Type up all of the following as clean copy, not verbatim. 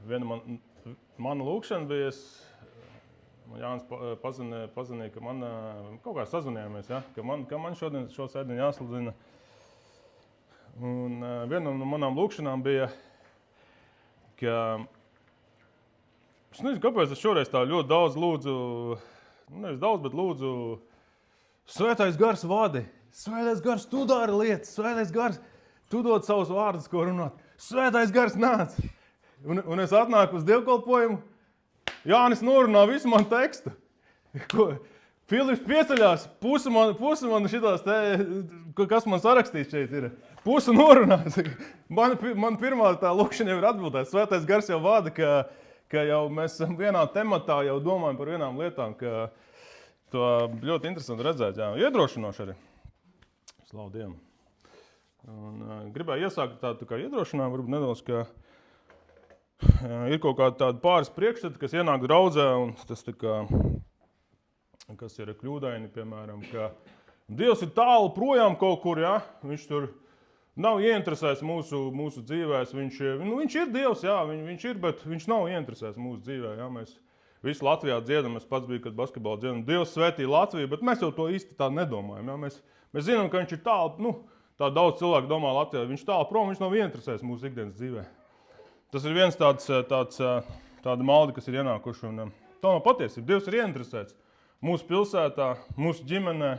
Viena mana lūkšana bija, Jānis pazinīja, ka man kaut kā sazvanījāmies, ja, ka man šodien šo sēdiņu jāsludina. Un viena no manām lūkšanām bija, ka es nezinu, kāpēc es šoreiz tā ļoti daudz lūdzu, nevis daudz, bet lūdzu, Svētais Gars vadi, Svētais Gars, tu dari lietas, Svētais Gars, tu dod savus vārdus, ko runāt. Svētais Gars nāc. Un es atnāku uz dievkalpojumu, Jānis norunā visu man tekstu. Filips pieceļās, pusi man šitās te, kas man sarakstīts šeit ir. Pusi norunās. Man pirmā tā lūkšana jau ir atbildēta. Svētais Gars jau vada, ka jau mēs esam vienā tematā, jau domājam par vienām lietām, ka to ļoti interesanti redzēt. Jā. Iedrošinoši arī. Slavu Dievam. Un, gribēju iesākt tādu kā iedrošinājumu, varbūt nedaudz, ka ir kaut kāda tāda pāris priekšstati, kas ienāk draudzē, un tas tā kā, kas ir kļūdaini, piemēram, ka Dievs ir tālu projām kaut kur, ja? Viņš tur nav ieinteresēts mūsu dzīvēs, viņš ir Dievs, jā, viņš ir, bet viņš nav ieinteresēts mūsu dzīvē, ja? Mēs visi Latvijā dziedam, es pats biju, kad basketbolu dziedam, Dievs svētī Latviju, bet mēs jau to īsti tā nedomājam, ja? Mēs zinām, ka viņš ir tālu, tā daudz cilvēku domā Latvijā, viņš tālu prom, viņš nav ieinteresēts mūsu ikdienas dzīvē. Tas ir viens tāda maldi, kas ir ienākuši, un tā nav patiesība. Dievs ir ieinteresēts mūsu pilsētā, mūsu ģimenē,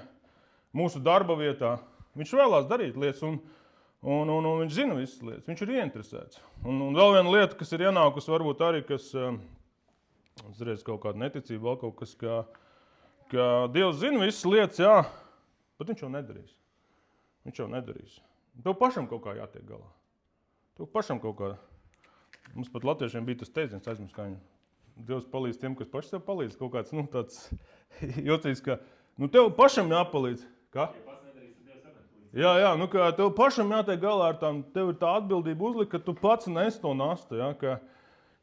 mūsu darba vietā. Viņš vēlās darīt lietas, un viņš zina visas lietas. Viņš ir ieinteresēts. Un vēl viena lieta, kas ir ienākusi, varbūt arī, kas, es redzu kaut kādu neticību, vēl kaut kas, ka Dievs zina visas lietas, jā, bet viņš jau nedarīs. Viņš jau nedarīs. Tev pašam kaut kā jātiek galā. Tev pašam kaut kā. Mums pat latviešiem bija tas teiciens, aizmirst, kā Dievs palīdz tiem, kas paši tev palīdz. Kaut kāds, tāds jocīgs, ka, tev pašam jāpalīdz. Kā? Jā, ka tev pašam jātiek galā ar tām, tev ir tā atbildība uzlikt, ka tu pats nes to nastu, ja?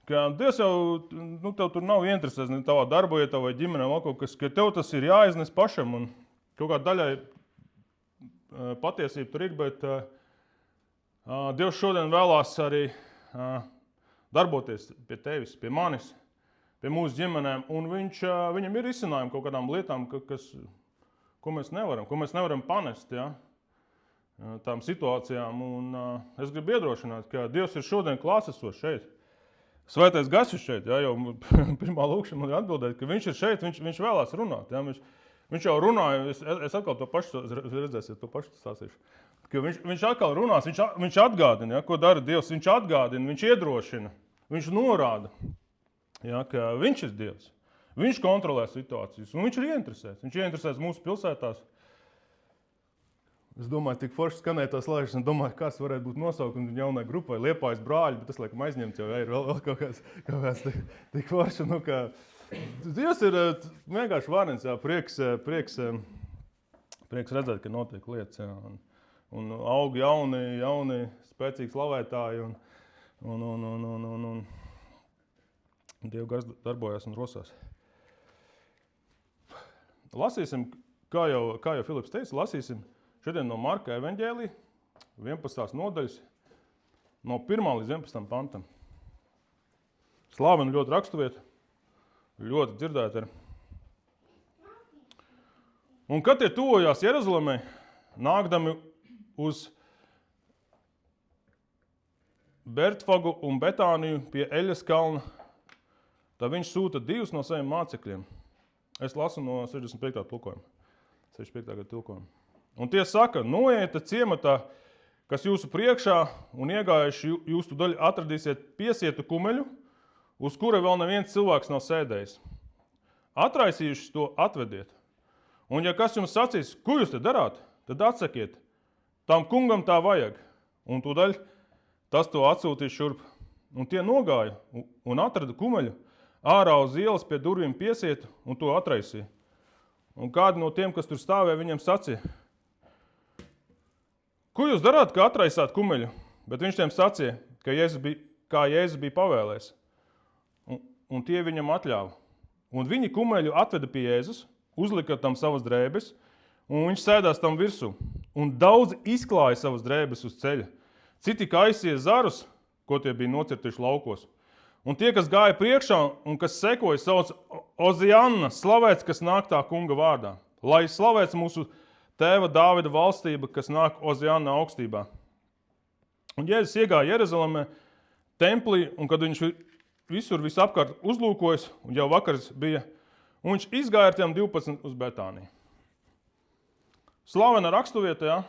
Ka Dievs jau, tev tur nav ieinteresēts ne tavā darba vietā vai ģimenē, vai kaut kas, ka tev tas ir jāiznes pašam, un kaut kā daļai patiesība tur ir, bet Dievs šodien vēlās arī darboties pie tevis, pie manis, pie mūsu ģimenēm, un viņam ir izcinājumi kaut kādām lietām, ko mēs nevaram panest, ja, tām situācijām, un es gribu iedrošināt, ka Dievs ir šodien klātesošs šeit. Svētais Gars ir šeit, ja, jau pirmā lūkšana man ir atbildēt, ka viņš ir šeit, viņš vēlās runāt, ja, viņš jau runāja, es atkal to pašu redzēsiet, to pašu stāstīšu. Ka viņš atkal runās, viņš atgādina, ja, ko dara Dievs, viņš atgādina, viņš iedrošina, viņš norāda, ja, ka viņš ir Dievs, viņš kontrolē situācijas, un viņš ir ieinteresēts mūsu pilsētās. Es domāju, tik forši skanēja tās laišas, un domāju, kas varētu būt nosaukums jaunai grupai, Liepājas brāļi, bet tas, laikam, aizņemts jau ir vēl kaut kāds tik forši, ka Dievs ir vienkārši varens, jā, prieks redzēt, ka notiek lietas, jā, un aug jauni spēcīgi slavētāji, un Dieva Gars darbojas un rosās. Lasīsim, kā jau Filips teica, lasīsim šodien no Marka evaņģēlija, 11. nodaļas, no 1. līdz 11. pantam. Slavena ļoti rakstuvieta, ļoti dzirdēta ir. Un kad tie tuvojās Jeruzalemei, nākdami uz Bertfagu un Betāniju pie Eļas kalna, tad viņš sūta 2 no saviem mācekļiem. Es lasu no 65. tulkojuma. 65. gada tulkojuma. Un tie saka, noieta ciematā, kas jūsu priekšā un iegājuši jūsu daļu atradīsiet piesietu kumeļu, uz kura vēl neviens cilvēks nav sēdējis. Atraisījuši to atvediet. Un ja kas jums sacīs, ko jūs te darāt, tad atsakiet, tam kungam tā vajag. Un tūdaļ tas to atsūtīs šurp. Un tie nogāja un atrada kumeļu ārā uz ielas pie durvīm piesietu un to atraisīja. Un kādi no tiem, kas tur stāvēja, viņiem sacīja, ko jūs darāt, ka atraisāt kumeļu? Bet viņš tiem sacīja, kā Jēzus bija pavēlējis. Un tie viņam atļāva. Un viņi kumeļu atveda pie Jēzus, uzlika tam savas drēbes, un viņš sēdās tam virsū. Un daudz izklāja savas drēbes uz ceļa. Citi kaisīja zarus, ko tie bija nocirtuši laukos. Un tie, kas gāja priekšā un kas sekoja, sauc Ozianna, slavēts, kas nāk tā kunga vārdā. Lai slavēts mūsu tēva Dāvida valstība, kas nāk Ozianna augstībā. Un Jēzus iegāja Jeruzalemē, templī, un kad viņš visapkārt uzlūkojas, un jau vakars bija, un viņš izgāja ar tiem 12 uz Betāniju. Slavena rakstuvieta, ja?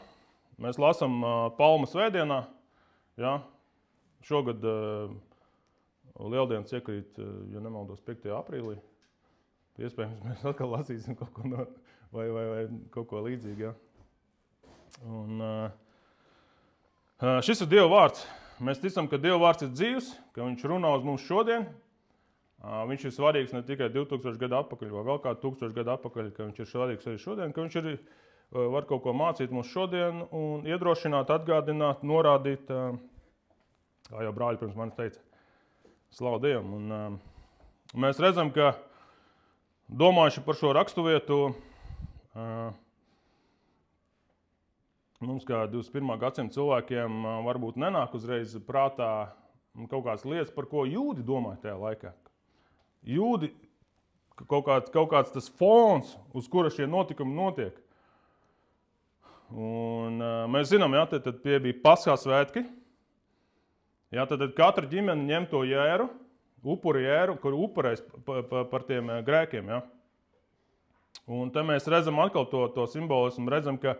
Mēs lasām Palmas svētdienā, ja? Šogad Lieldienas iekrīt, ja nemaldos, 5. aprīlī. Iespējams, mēs atkal lasīsim kaut ko vai kaut ko līdzīgu. Ja? Un, šis ir Dieva vārds. Mēs ticam, ka Dieva vārds ir dzīvs, ka viņš runā uz mums šodien. Viņš ir svarīgs ne tikai 2000 gadu atpakaļ vai vēl kādu 1000 gadu atpakaļ, ka viņš ir svarīgs arī šodien, ka viņš var kaut ko mācīt mums šodien un iedrošināt, atgādināt, norādīt, kā jau brāļi pirms manis teica. Slavu Dievam. Un, mēs redzam, ka domājuši par šo raksturvietu, mums kā 21. gadsimta cilvēkiem varbūt nenāk uzreiz prātā kaut kādas lietas, par ko jūdi domāja tajā laikā. Jūdi, kaut kāds tas fons, uz kura šie notikumi notiek. Un mēs zinām, ja, tad tie bija Paskās svētki. Ja, tad katra ģimene ņem to jēru, upuri jēru, kur upurēs par tiem grēkiem. Ja. Un te mēs redzam atkal to simbolismu, redzam, ka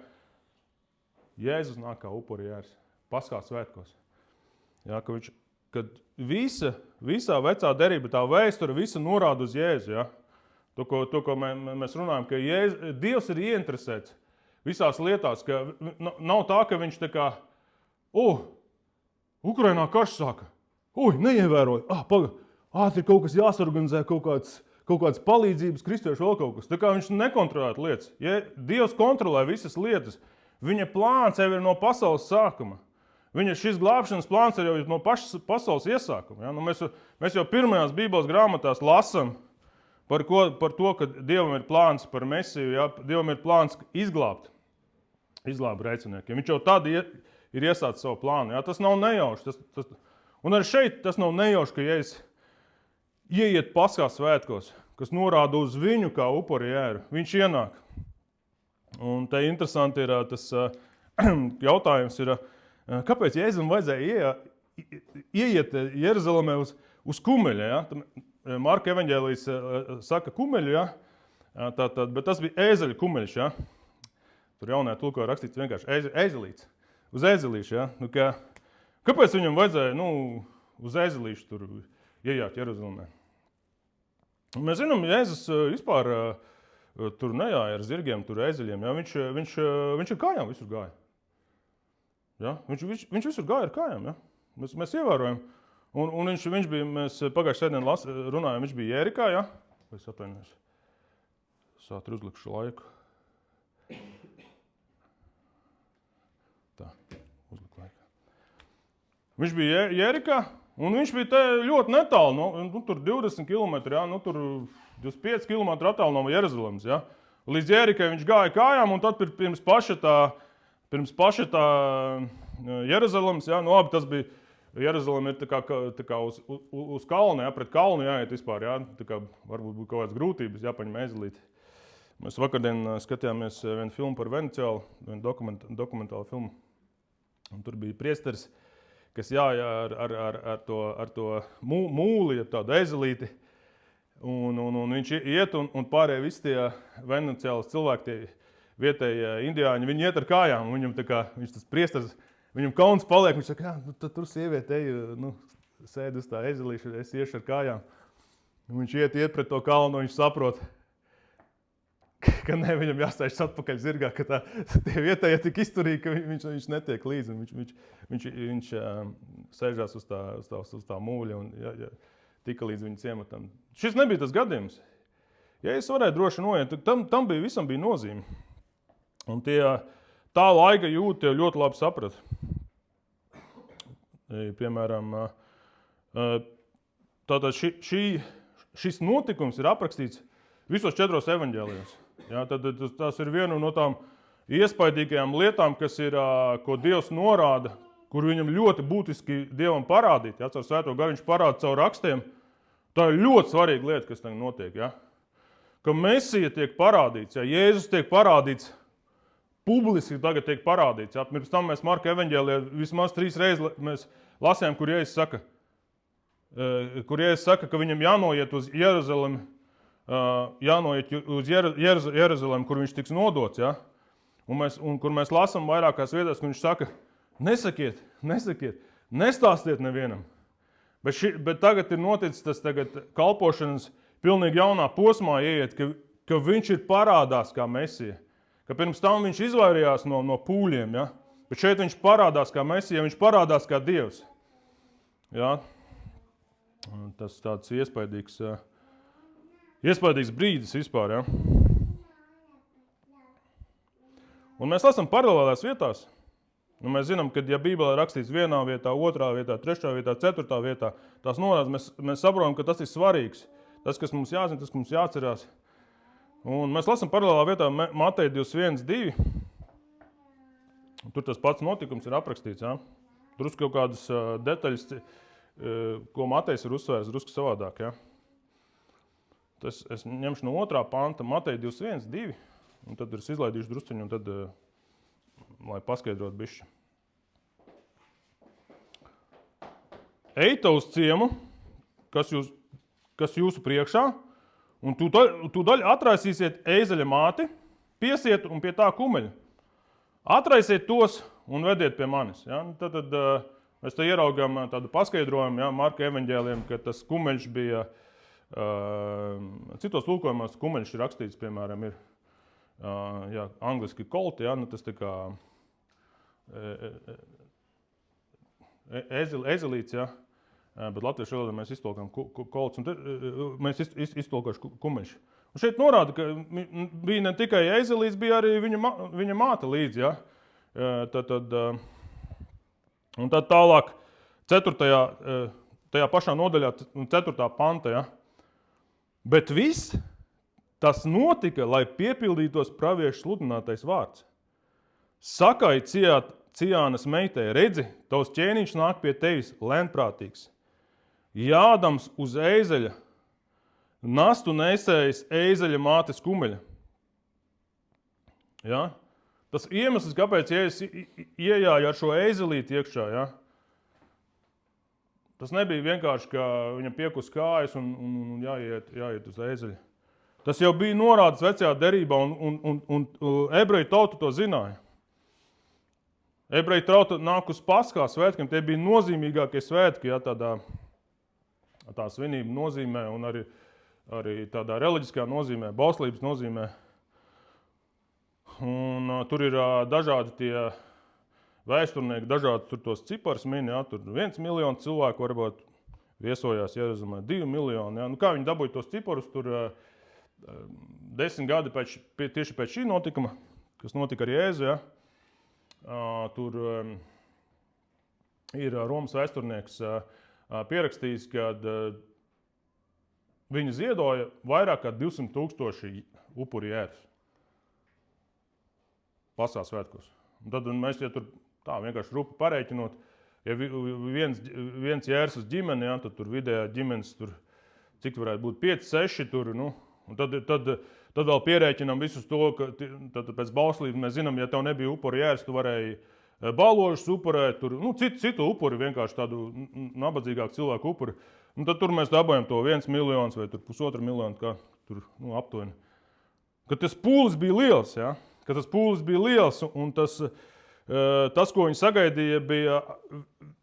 Jēzus nāk kā upuri jērs Paskās svētkos. Ja, kad visā vecā derība, tā vēsture, visa norāda uz Jēzu. Ja. To, ko mēs runājam, ka Dievs ir ieinteresēts visās lietās, ka nav tā, ka viņš tā kā, Ukrainā karš sāka. Neievēroju. Ātri kaut kas jāsorganizē, kaut kāds palīdzības, kristiešu vēl kaut kas. Tā kā viņš nekontrolētu lietas. Ja Dievs kontrolē visas lietas, viņa plāns jau ir no pasaules sākuma. Šis glābšanas plāns ir jau no pašas pasaules iesākuma. Ja? Mēs jau pirmajās Bībeles grāmatās lasam par to, ka Dievam ir plāns par Mesiju, ja? Dievam ir plāns izglābt grēciniekiem. Viņš jau tad ir iesācis savu plānu. Ja? Tas nav nejauši. Un arī šeit tas nav nejauši, ka Jēzus ieiet Paskās svētkos, kas norāda uz viņu kā upuri jēru. Viņš ienāk. Un te interesanti ir tas jautājums, kāpēc Jēzum vajadzēja ieiet Jeruzalemē uz kumeļa. Ja? Marka evaņģēlijs saka kumeļu, ja? Bet tas bija ēzeļa kumeļš. Ja? Tur jaunajā tulkojumā rakstīts vienkārši ēzelīts. Uz ēzelīšu, ja? Kāpēc viņam vajadzēja uz ēzelīšu tur iejāt Jeruzalemē? Mēs zinām, Jēzus vispār tur nejāja ar zirgiem, tur ēzeļiem. Ja? Viņš ar kājām visur gāja. Ja? Viņš visur gāja ar kājām. Ja? Mēs ievērojam. Un viņš bija, mēs pagājušajā sēdien runājām, viņš bija Jērikā. Ja? Es atvainojos. Es ātri uzlikšu laiku. Viņš bija Jērikā, un viņš bija te ļoti netālu, tur 20 km, ja, tur 25 km attālu no Jeruzalemes. Ja. Līdz Jērikai viņš gāja kājām, un tad pirms paša tā Jeruzalemes, ja, labi, tas bija, Jeruzaleme ir tā kā uz kalnu, ja, pret kalnu jāiet vispār, ja, tā kā varbūt būtu kaut kādas grūtības, jāpaņem ēzelīti. Mēs vakardien skatījāmies vienu filmu par Veneciālu, vienu dokumentālu filmu, un tur bija priesteris, kas jāja ar to mūli, ar tādu ezelīti, un viņš iet, un pārējie visi tie Veneciālas cilvēki, tie vietējie indiāņi, viņi iet ar kājām, un viņam tā kā, viņš tas priesteris, viņam kauns paliek, viņš saka, tad tur sieviete sēd uz tā ezelīša, es iešu ar kājām. Un viņš iet pret to kalnu, viņš saprot, ka ne, viņam jāstājas atpakaļ zirgā, ka tie vietējie tik izturīgi, ka viņš netiek līdzi. Viņš sēžās uz tā mūļa un tika līdz viņa ciematam. Šis nebija tas gadījums. Ja es varēju droši noiet, tam visam bija nozīme. Un tā laika jūti ļoti labi saprat. Piemēram, tātad šis notikums ir aprakstīts visos 4 evaņģēlijos. Ja, tas ir viena no tām iespaidīgajām lietām, kas ir, ko Dievs norāda, kur viņam ļoti būtiski Dievam parādīt. Ja, caur Svēto garu viņš parāda caur rakstiem, Tā ir ļoti svarīga lieta, kas tagad notiek, ja? Ka Mesija tiek parādīts, ja? Jēzus tiek parādīts, publiski tagad tiek parādīts. Ja? Pirms tam mēs Marka evaņģēlijā vismaz 3 reizes mēs lasījām, kur Jēzus saka, ka viņam jānoiet uz Jeruzalemi, kur viņš tiks nodots, ja? Un kur mēs lasām vairākās vietās, kur viņš saka, nesakiet, nestāstiet nevienam. Bet tagad ir noticis tas kalpošanas pilnīgi jaunā posmā ieiet, ka viņš ir parādās kā Mesija. Ka pirms tam viņš izvairījās no pūļiem, ja? Bet šeit viņš parādās kā Mesija, viņš parādās kā Dievs. Ja? Tas tāds iespaidīgs brīdis vispār, ja? Un mēs lasām paralēlās vietās. Un mēs zinām, ka ja Bībelē rakstīts 1. vietā, 2. vietā, 3. vietā, 4. vietā, tās norādes, mēs saprotam, ka tas ir svarīgs. Tas, kas mums jāzina, tas, kas mums jāatcerās. Un mēs lasām paralēlā vietā Mateja 21:2. Tur tas pats notikums ir aprakstīts. Ja? Tur kaut kādas detaļas, ko Matejs ir uzsvērs, drusku savādāk. Ja? Tas es ņemšu no 2. panta, Mateja 21:2. Un tad es izlaidīšu drusciņu, un tad, lai paskaidrot bišķi. Eita uz ciemu, kas jūsu priekšā, un tūdaļ atraisīsiet eizeļa māti, piesiet un pie tā kumeļa. Atraisiet tos un vediet pie manis. Ja? Tad mēs te ieraugām tādu paskaidrojumu, ja? Marka evaņģēlijam, ka tas kumeļš bija, citos lūkojumos kumeļš ir rakstīts, piemēram, ir angliski colt, ja? Tas tā kā ezelīts, ja? Bet latviešu valodā mēs iztolkam kolts, un mēs iztolkošu kumeļš. Un šeit norāda, ka bija ne tikai ezelīts, bija arī viņa māte līdzi, ja? Un tad tālāk 4. tajā pašā nodaļā 4. panta, ja? Bet viss tas notika, lai piepildītos praviešu sludinātais vārds. Sakai Ciānas meitai, redzi, tavs ķēniņš nāk pie tevis lēnprātīgs. Jādams uz eizeļa, nastu nesējis eizeļa mātes kumeļa. Ja? Tas iemesls, kāpēc Jēzus iejāja ar šo eizelīti iekšā, ja? Tas nebija vienkārši, ka viņam piekus kājas un jāiet uz eizeļa. Tas jau bija norādes vecajā derībā, un ebreju tauta to zināja. Ebreju tauta nāk uz Paskā svētkiem, tie bija nozīmīgākie svētki, ja, tā svinība nozīmē, un arī tādā reliģiskā nozīmē, bauslības nozīmē. Un tur ir dažādi tie vēsturnieki, dažādi tur tos ciparus min, ja, tur 1 miljonu cilvēku varbūt viesojās Jeruzalemē, 2 miljoni. Ja. Nu, kā viņi dabūja tos ciparus, tur 10 gadi tieši pēc šī notikuma, kas notika ar Jēzu, ja, tur ir Romas vēsturnieks pierakstījis, kad viņi ziedoja vairāk kā 200,000 upuri jērs Pasā svētkos. Un tad mēs, ja tur tā vienkārši rupi parēķinot, ja viens jērs uz ģimeni, ja, tad tur vidējā ģimenes, tur, cik varētu būt 5-6, tur, nu, un tad vēl pierēķinām visus to, ka tad pēc bauslības mēs zinām, ja tev nebija upuri jērs, tu varēji baložus upurēt, tur, nu, citu upuri, vienkārši tādu nabadzīgāku cilvēku upuri. Un tad tur mēs dabājam to 1 miljons vai tur 1,5 miljonu, kā tur, nu, aptuveni. Kad tas pūlis bija liels, ja? Un tas, ko viņi sagaidīja, bija,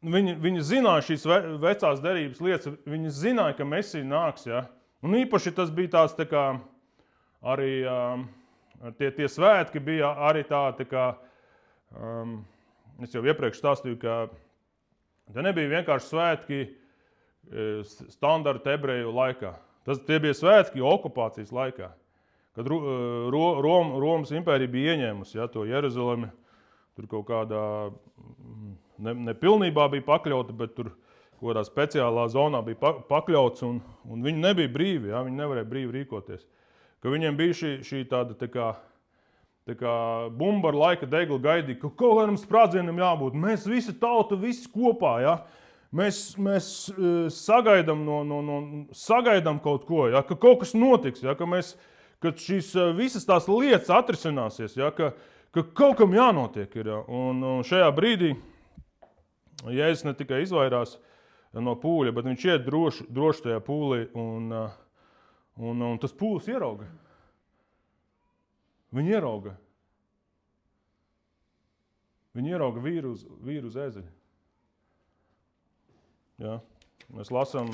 viņi zināja šīs vecās derības lietas, viņi zināja, ka Mesija nāks, ja? Un īpaši tas bija tāds, tā kā, arī tie svētki bija arī tā kā, es jau iepriekš stāstīju, ka te nebija vienkārši svētki standarta ebreju laikā. Tie bija svētki okupācijas laikā, kad Romas impērija bija ieņēmusi, ja, to Jeruzalemi. Tur kaut kādā nepilnībā bija pakļauta, bet tur kaut kādā speciālā zonā bija pakļauts, un viņi nebija brīvi, ja, viņi nevarēja brīvi rīkoties. Ka viņiem bija šī tāda tā kā bumba ar laika deglu gaidīja, ka kaut kādam sprādzienam jābūt. Mēs visi tauta, visi kopā, ja. mēs sagaidām, sagaidām kaut ko, ja, ka kaut kas notiks, ja, ka šīs visas tās lietas atrisināsies, ja, ka kaut kam jānotiek ir. Ja. Un šajā brīdī Jēzus ne tikai izvairās no pūļa, bet viņš iet droši tajā pūlī un tas pūlis ierauga. Viņi ierauga. Viņi ierauga vīru uz ēzeļa. Ja. Mēs lasām,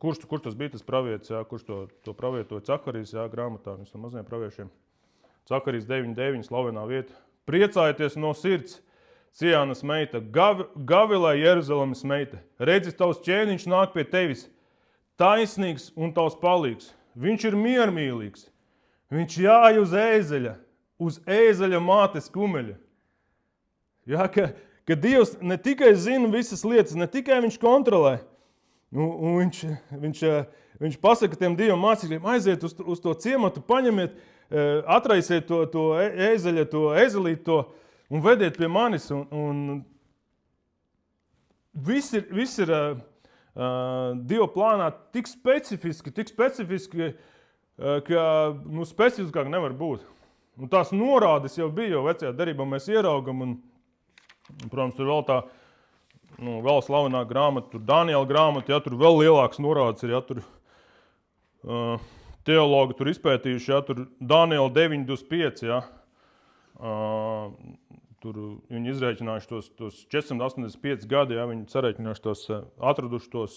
kurš tas bija tas pravietis, ja, kurš to pravietoja Cakarijas grāmatā, viens no mazajiem praviešiem. Cakarijas 9.9, slavenā vieta. Priecājieties no sirds, Cijānas meita, gavilē Jeruzalemes meita. Redzi, tavs ķēniņš nāk pie tevis, taisnīgs un tavs palīgs. Viņš ir miermīlīgs. Viņš jāj uz ēzeļa mātes kumeļa. Ja, ka Dievs ne tikai zina visas lietas, ne tikai viņš kontrolē, un viņš pasaka tiem Dieva mācekļiem, aiziet uz to ciematu, paņemiet, atraisiet to ezelīt to un vediet pie manis. Un viss ir Dieva plānā tik specifiski, ka specifiskāk nevar būt. Un tās norādes jau bija, jo vecajā derībā mēs ieraugam, un protams, tur vēl tā vēl slavenā grāmata, tur Daniela grāmata, ja, tur vēl lielāks norādes ir, ja, tur teologi tur izpētījuši, ja, tur Daniela 9.25, ja, tur viņi izrēķinājuši tos 485 gadi, ja, viņi sarēķinājuši atraduši tos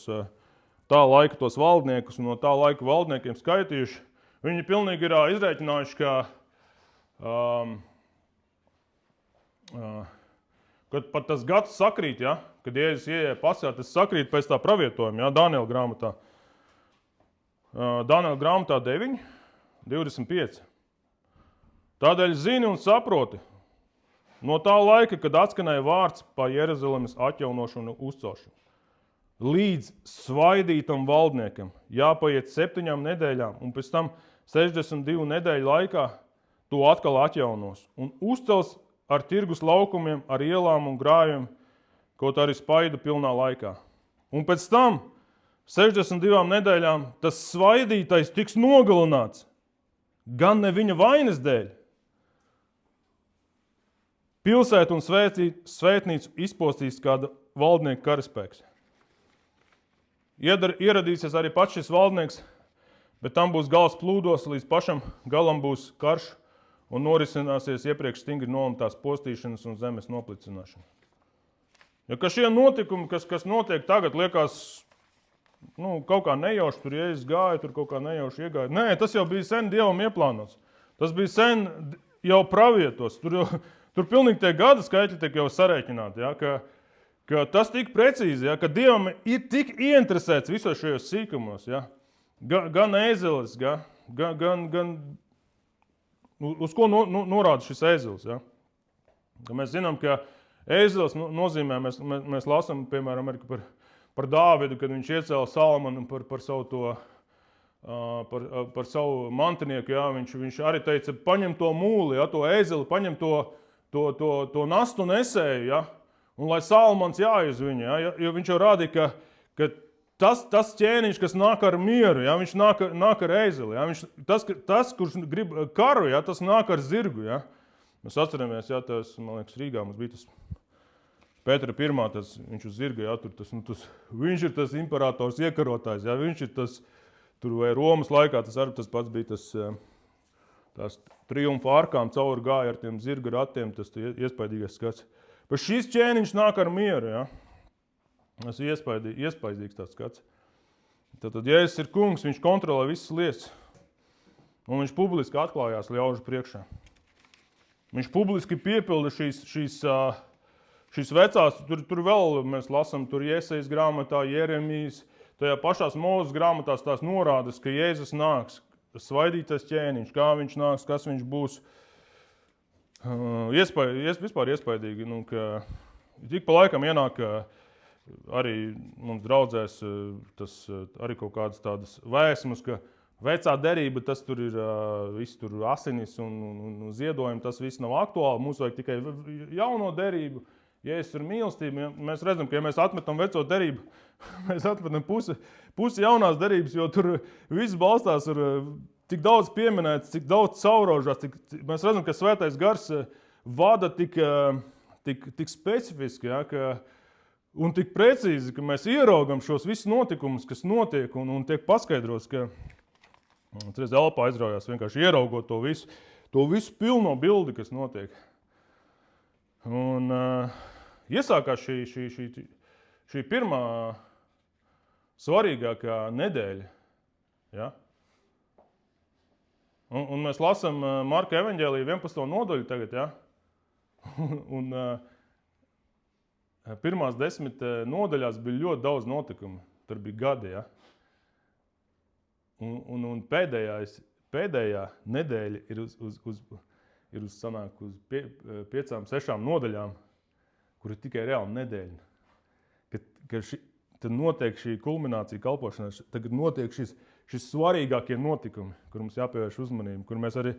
tā laika tos valdniekus, un no tā laika valdniekiem skaitījuši. Viņi pilnīgi ir izrēķinājuši, kad pat tas gads sakrīt, ja, kad Jēzus ieeja pasaulē, tas sakrīt pēc tā pravietojuma, ja, Daniela grāmatā. Daniela grāmatā 9.25. Tādēļ zini un saproti, no tā laika, kad atskanēja vārds par Jeruzalemes atjaunošanu un uzcelšanu, līdz svaidītam valdniekam jāpaiet 7 nedēļām, un pēc tam 62 nedēļu laikā to atkal atjaunos un uzcels ar tirgus laukumiem, ar ielām un grājiem, kaut arī spaidu pilnā laikā. Un pēc tam 62 nedēļām tas svaidītais tiks nogalināts, gan ne viņa vainas dēļ. Pilsētu un svētnīcu izpostīs kāda valdnieka karaspēks. Ieradīsies arī pats šis valdnieks, bet tam būs gals plūdos, līdz pašam galam būs karš un norisināsies iepriekš stingri nolemtās postīšanas un zemes noplicināšana. Ja ka šie notikumi, kas notiek tagad, liekas, kaut kā nejauši tur Jēzus gāja, tur kaut kā nejauši iegāja. Nē, tas jau bija sen Dievam ieplānots. Tas bija sen jau pravietos. Tur pilnīgi tie gada skaitļi tiek jau sarēķināti, ja, ka tas tik precīzi, ja, ka Dievam ir tik ieinteresēts visos šajos sīkumos, ja, gan ēzelis, gan uz ko norāda šis ēzelis. Ja. Mēs zinām, ka ēzelis nozīmē, mēs lasām, piemēram, par Dāvidu, kad viņš iecēla Salamanu par savu to, par savu mantinieku, ja, viņš arī teica, paņem to mūli, ja, to ēzeli, paņem to nastu nesēju, ja, un lai Salamans jāiz viņu, ja, jo viņš jau rādīja, ka tas ķēniņš, kas nāk ar mieru, ja, viņš nāk ar ēzeli, ja, tas, kurš grib karu, ja, tas nāk ar zirgu, ja. Mēs atceramies, ja, man liekas, Rīgā mums bija tas Pētera 1, viņš uz zirga, ja, viņš ir tas imperators iekarotājs, ja, viņš ir tas, tur vai Romas laikā, tas pats bija tās triumfa arkām cauri gāja ar tiem zirga ratiem, tas iespaidīgais skats. Bet šis ķēniņš nāk ar mieru, ja. Tas ir iespaidīgs tāds skats. Tad Jēzus ir kungs, viņš kontrolē visas lietas. Un viņš publiski atklājās ļaužu priekšā. Viņš publiski piepilda šīs vecās, tur vēl mēs lasām, tur Jesajas grāmatā, Jeremijas, tajā pašās Mūzes grāmatās tās norādes, ka Jēzus nāks, svaidītais ķēniņš, kā viņš nāks, kas viņš būs. Vispār iespaidīgi, ka tik pa laikam ienāk arī mums draudzēs arī kaut kādas tādas vēsmas, ka vecā derība, tas tur ir viss tur asinis un ziedojumi, tas viss nav aktuāli, mums vajag tikai jauno derību. Jēzus ir mīlestība. Mēs redzam, ka ja mēs atmetam veco derību, mēs atmetam pusi jaunās derības, jo tur viss balstās ir tik daudz pieminēts, cik daudz cauraužās. Mēs redzam, ka Svētais Gars vada tik specifiski, ja, un tik precīzi, ka mēs ieraugam šos visus notikumus, kas notiek, un tiek paskaidrots, ka elpā aizraujās vienkārši ieraugot to visu pilno bildi, kas notiek. Un iesākās šī pirmā svarīgākā nedēļa. Ja? Un mēs lasām Marka evaņģēlija 11. nodaļu tagad, ja? Un pirmās 10 nodaļās bija ļoti daudz notikumu. Tur bija gadi, ja? Un pēdējā nedēļa ir uz 5-6 nodaļām, kur ir tikai reāli nedēļa. Tad notiek šī kulminācija kalpošanā, tagad notiek šis svarīgākie notikumi, kur mums jāpievērš uzmanību, kur mēs arī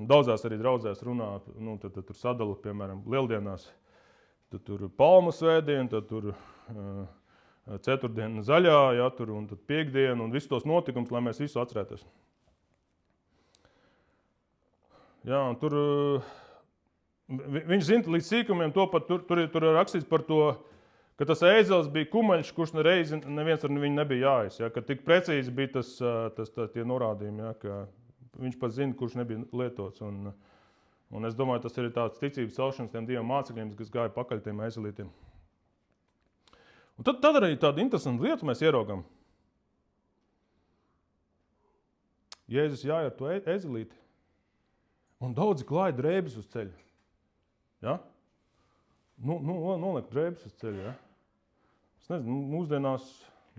daudzās arī draudzēs runā, tad tur sadala, piemēram, lieldienās, tad tur palmu svētdiena, tad tur ceturtdiena zaļā, ja, tur, un tad piekdiena, un visus tos notikumus, lai mēs visu atcerētos. Jā, un tur viņš zina līdz sīkumiem to pat, tur ir rakstīts par to, ka tas ēzelis bija kumeļš, kurš neviens ar viņu nebija jāies. Ja, ka tik precīzi bija tie norādījumi, ja, ka viņš pat zina, kurš nebija lietots. Un es domāju, tas ir tāds ticības celšanas tiem diviem mācekļiem, kas gāja pakaļ tiem ēzelītiem. Un tad arī tāda interesanta lieta mēs ieraugam. Jēzus jāja ar to ēzelīti. Un daudzi klāja drēbes uz ceļa. Ja? Noliek drēbes uz ceļa. Ja? Es nezinu, mūsdienās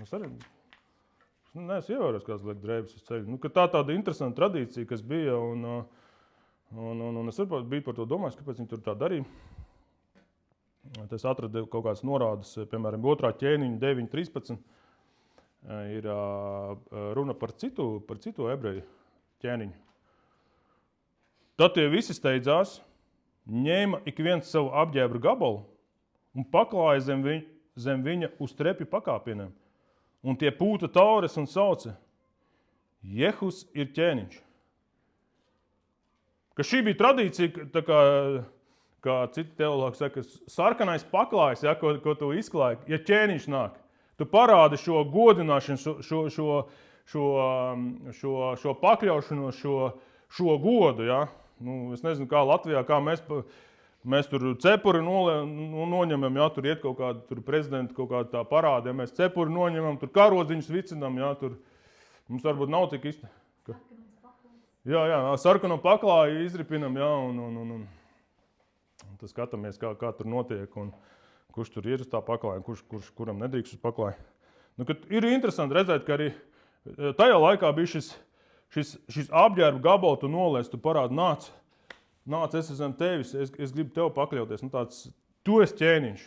es arī neesmu ievērojis, kāds liek drēbes uz ceļa. Ka tāda interesanta tradīcija, kas bija, un es biju par to domājis, kāpēc viņi tur tā darīja. Es atradu kaut kādas norādes, piemēram, 2. ķēniņa 9.13 ir runa par citu ebreju ķēniņu. Tad tie visi steidzās, ņēma ik viens savu apģērbra gabalu un paklāja zem viņa uz trepju pakāpieniem. Un tie pūta taures un sauca: Jehus ir ķēniņš. Ka šī bija tradīcija, tā kā citi teologi saka, sarkanais paklājs, ja, ko tu izklāji, ja ķēniņš nāk. Tu parādi šo godināšanu, šo pakļaušanos, šo godu. Ja. Es nezinu, kā Latvijā, kā mēs tur cepuri noņemam, ja, tur iet kaut kāda tur prezidenta kaut kāda tā parāda, ja mēs cepuri noņemam, tur karodziņus vicinam, ja, tur mums varbūt nav tik īsti. Jā, sarkano paklāju izripinam, ja, un tad skatāmies, kā tur notiek, un kurš tur ir uz tā paklāja, kuram nedrīkst uz paklāju. Ir interesanti redzēt, ka arī tajā laikā bija šis apģērba gabals, tu noliec, tu parādi, nāc, es esmu tevis, es gribu tev pakļauties. Tu esi ķēniņš.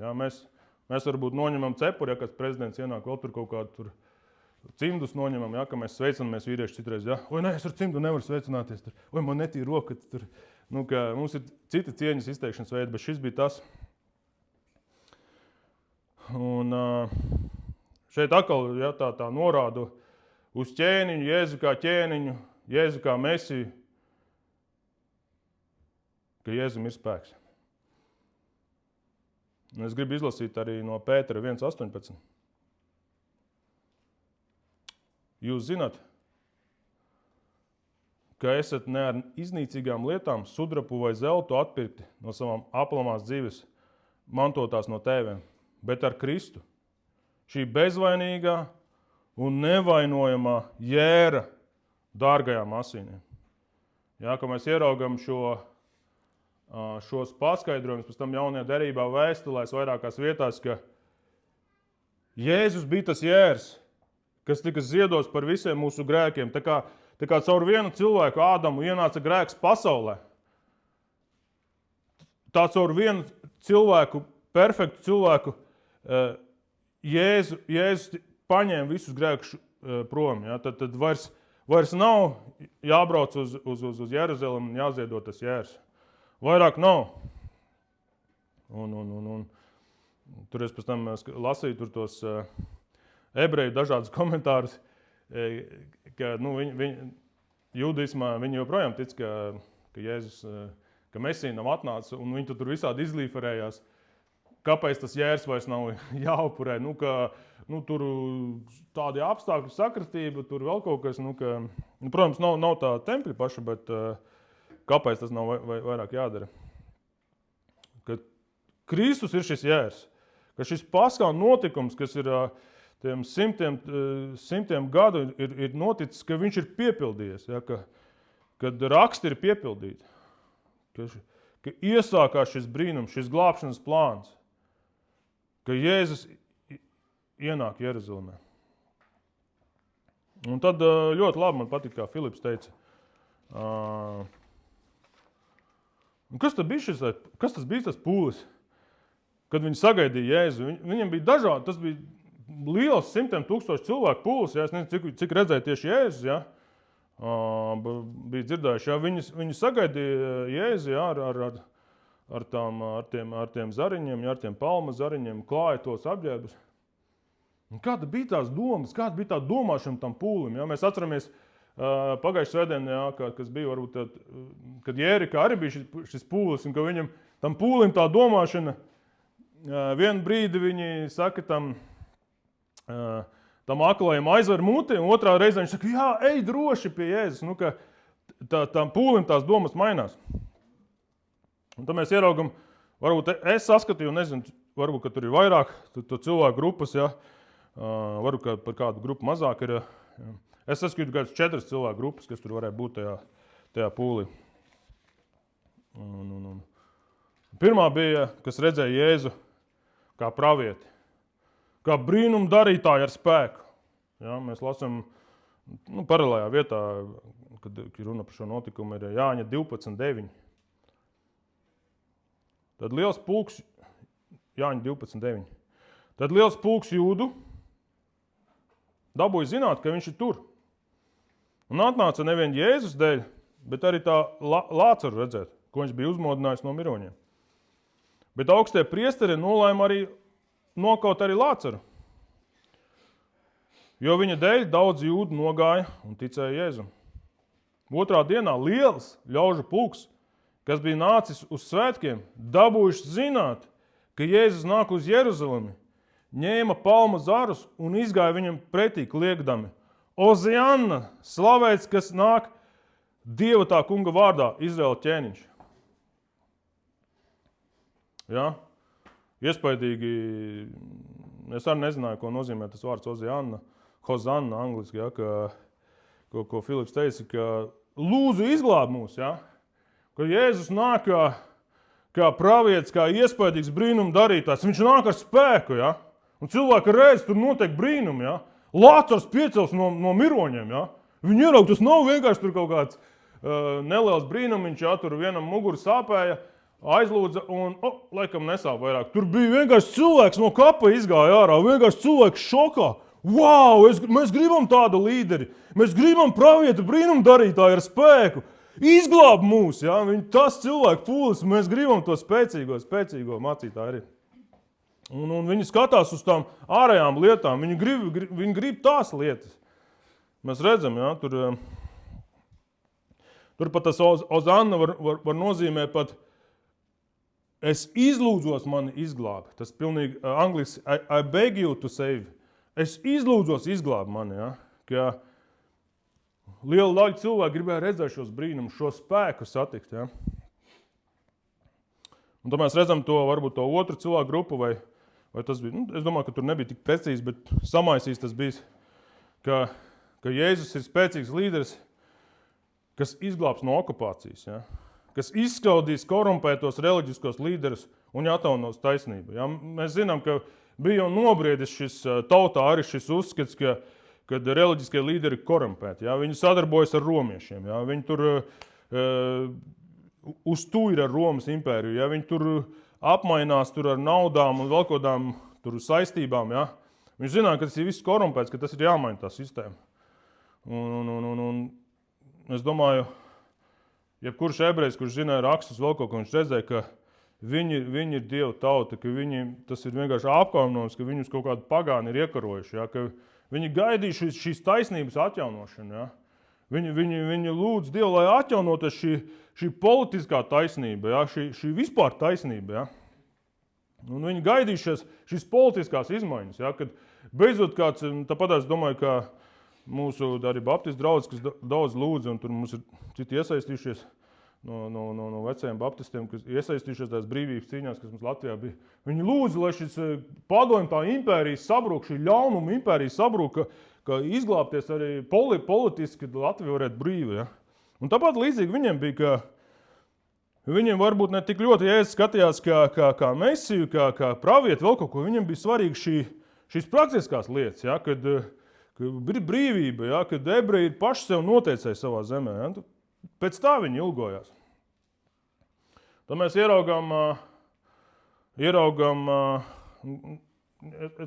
Ja, mēs varbūt noņemam cepuri, ja kāds prezidents ienāk, vēl tur kaut kādu cimdus noņemam, ja, ka mēs sveicinamies vīrieši citreiz. Ja. Oi, nē, es ar cimdu nevaru sveicināties. Oi, man netīra roka. Ka mums ir citi cieņas izteikšanas veidi, bet šis bija tas. Un šeit atkal, ja, tā norādu uz ķēniņu, Jēzu kā ķēniņu, Jēzu kā mesiju, ka Jēzum ir spēks. Un es gribu izlasīt arī no Pētera 1.18. Jūs zināt, ka esat ne ar iznīcīgām lietām, sudrapu vai zeltu atpirkti no savām aplamās dzīves, mantotās no tēvēm, bet ar Kristu, šī bezvainīgā un nevainojamā jēra dārgajām asīniem. Jā, ka mēs ieraugam šos paskaidrojumus, pēc tam jaunajā derībā vēstulēs vairākās vietās, ka Jēzus bija tas jērs, kas tika ziedots par visiem mūsu grēkiem. Tā kā caur vienu cilvēku, Ādamu, ienāca grēks pasaulē. Tā caur vienu cilvēku, perfektu cilvēku, Jēzus paņēma visus grēkus prom. Ja? Tad vairs nav jābrauc uz Jeruzalem un jāziedo tas jērs. Vairāk nav. Un tur es pēc tam lasīju tur tos ebreju dažādus komentārus, ka jūdaismā viņi joprojām tic, ka Jēzus, ka Mesija nav atnācis, un viņi tur visādi izlīferējās, kāpēc tas jērs vairs nav jāupurē, tur tādi apstākļu sakritība, tur vēl kaut kas, protams, nav tā tempļa paša, bet kāpēc tas nav vairāk jādara? Ka Kristus ir šis jērs, ka šis paskāla notikums, kas ir tiem simtiem gadu ir noticis, ka viņš ir piepildījies, ja, kad raksti ir piepildīti, ka iesākās šis brīnums, šis glābšanas plāns, ka Jēzus ienāk Jeruzalemē. Un tad ļoti labi man patīk, kā Filips teica. Kas tas bija tas pūlis, kad viņi sagaidīja Jēzu? Viņiem bija dažādi, tas bija liels 100,000 cilvēku pūlis, ja? Es nezinu, cik redzēja tieši Jēzus, ja? Bija dzirdējuši, ja? Viņi sagaidīja Jēzu, ja? ar tiem zariņiem, ja? Ar tiem palma zariņiem, klāja tos apģērbus. Kāda bija tās domas, kāda bija tā domāšana tam pūlim? Ja? Mēs atceramies pagājušajā svētdienā, ja, kas bija varbūt tad, kad Jērikā arī bija šis pūlis, un ka viņam tam pūlim tā domāšana, vienu brīdi viņi saka tam aklajam aizver muti, un otrā reizē viņš saka, jā, ej droši pie Jēzus, ka tam pūlim tās domas mainās. Un tad mēs ieraugam, varbūt es saskatīju, nezinu, varbūt, ka tur ir vairāk to cilvēku grupas, ja, varbūt, ka par kādu grupu mazāk ir, ja. Es saskatu kādas 4 cilvēku grupas, kas tur varēja būt tajā pūlī. Pirmā bija, kas redzēja Jēzu kā pravieti, kā brīnumu darītāju ar spēku. Ja, mēs lasām paralēlajā vietā, kad runa par šo notikumu, ir Jāņa 12:9. Tad liels pulks, Jāņa 12:9. Tad liels pulks jūdu dabūja zināt, ka viņš ir tur. Un atnāca nevien Jēzus dēļ, bet arī tā Lācaru redzēt, ko viņš bija uzmodinājis no miroņiem. Bet augstie priesteri nolēma arī nokaut arī Lācaru. Jo viņa dēļ daudz jūdu nogāja un ticēja Jēzum. Otrā dienā liels ļaužu pulks, kas bija nācis uz svētkiem, dabūjuši zināt, ka Jēzus nāk uz Jeruzalemi, ņēma palmu zarus un izgāja viņam pretī kliegdami. Ozianna, slavēts, kas nāk Dieva tā kunga vārdā, Izraēla ķēniņš. Ja? Iespaidīgi, es arī nezināju, ko nozīmē tas vārds Ozianna, Hozanna angliski, ja? Ko Filips teica, ka lūdzu izglāb mūs, ja? Ka Jēzus nāk kā pravietis, kā iespaidīgs brīnumu darītājs, viņš nāk ar spēku, ja? Un cilvēki redz, tur notiek brīnumi, ja? Lācars piecels no miroņiem, ja? Viņi ieraug, tas nav vienkārši tur kaut kāds neliels brīnumiņš, ja? Tur vienam muguru sāpēja, aizlūdza un, laikam nesāp vairāk. Tur bija vienkārši cilvēks no kapa izgāja ārā, vienkārši cilvēks šokā. Wow, mēs gribam tādu līderi, mēs gribam pravietu brīnumu darītāju ar spēku. Izglāb mūs, ja? Tas cilvēku pūlis, mēs gribam to spēcīgo mācītāju arī. Un viņi skatās uz tām ārējām lietām, viņi grib tās lietas. Mēs redzam, ja, tur pat tas Ozanna var nozīmēt pat es izlūdzos mani izglābi. Tas pilnīgi angliski I beg you to save. Es izlūdzos izglābi mani, ja, ka liela daļa cilvēku gribēja redzēt šos brīnumus, šo spēku satikt, ja. Un tad mēs redzam varbūt to otru cilvēku grupu vai tas bija, es domāju, ka tur nebija tik precīzi, bet samaisīs tas bija, ka Jēzus ir spēcīgs līderis, kas izglābs no okupācijas, ja? Kas izskaudīs korumpētos reliģiskos līderus un atjaunos taisnību. Ja? Mēs zinām, ka bija jau nobriedis šis tautā arī šis uzskats, kad reliģiskie līderi ir korumpēti. Ja? Viņi sadarbojas ar romiešiem, ja? Viņi tur uztūra ar Romas impēriju, ja? Viņi tur apmainās tur ar naudām un vēl kādām tur saistībām, ja? Viņš zināja, ka tas ir viss korumpēts, ka tas ir jāmaina tā sistēma. Un es domāju, jebkurš ebrejs, kurš zināja rakstus vēl kaut ko, viņš redzēja, viņi ir Dieva tauta, ka tas ir vienkārši apkauninājums, ka viņus kaut kādi pagāni ir iekarojuši, ja, ka viņi gaidīja šīs taisnības atjaunošanu. Ja. Viņi lūdz Dievu, lai atjaunotas šī politiskā taisnība, ja, šī vispār taisnība. Ja. Un viņi gaidīja šīs politiskās izmaiņas, ja, kad beidzot kāds, tāpat es domāju, ka mūsu arī baptistu draugs, kas daudz lūdza, un tur mums ir citi iesaistījušies no vecajiem baptistiem, kas iesaistījušies tās brīvības cīņās, kas mums Latvijā bija. Viņi lūdza, lai šis padomju tā impērijas sabrūk, šī ļaunuma impērijas sabrūk, ka izglābties arī politiski, ka Latvija varētu brīvi. Ja? Un tāpat līdzīgi viņiem bija, ka viņiem varbūt ne tik ļoti Jēzus skatījās kā mesiju, kā pravieti, vēl kaut ko. Viņiem bija svarīgi šīs praktiskās lietas, ja? Kad brīvība, ja? Kad ebreji paši sev noteicēja savā zemē. Ja? Pēc tā viņi ilgojās. Tad mēs ieraugām,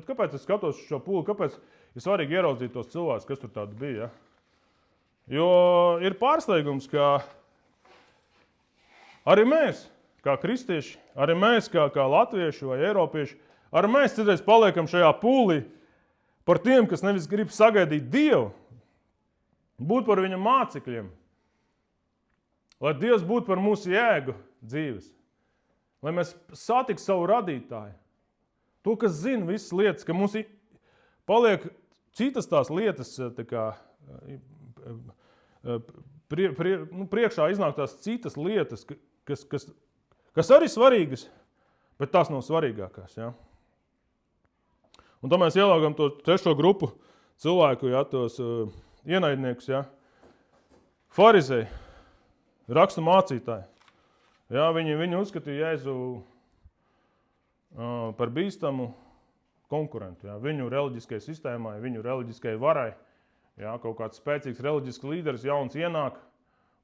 kāpēc es skatos šo pūli, kāpēc ir svarīgi ieraudzīt tos cilvēkus, kas tur tādi bija. Ja? Jo ir pārsteigums, ka arī mēs, kā kristieši, arī mēs, kā latvieši vai eiropieši, arī mēs citreiz paliekam šajā pūlī par tiem, kas nevis grib sagaidīt Dievu, būt par viņa mācekļiem. Lai Dievs būtu par mūsu jēgu dzīves. Lai mēs satiktu savu radītāju. To, kas zina visas lietas, ka mums paliek citas tās lietas, tā kā, priekšā iznāk tās citas lietas, kas arī svarīgas, bet tās nav svarīgākās. Ja? Un tad mēs ielaugam to trešo grupu cilvēku, ja, tos ienaidniekus, ja? Farizēji. Rakstu mācītāji. Jā, viņi uzskatīja Jēzu par bīstamu konkurentu. Jā. Viņu reliģiskajai sistēmai, viņu reliģiskajai varai. Jā, kaut kāds spēcīgs reliģisks līderis jauns ienāk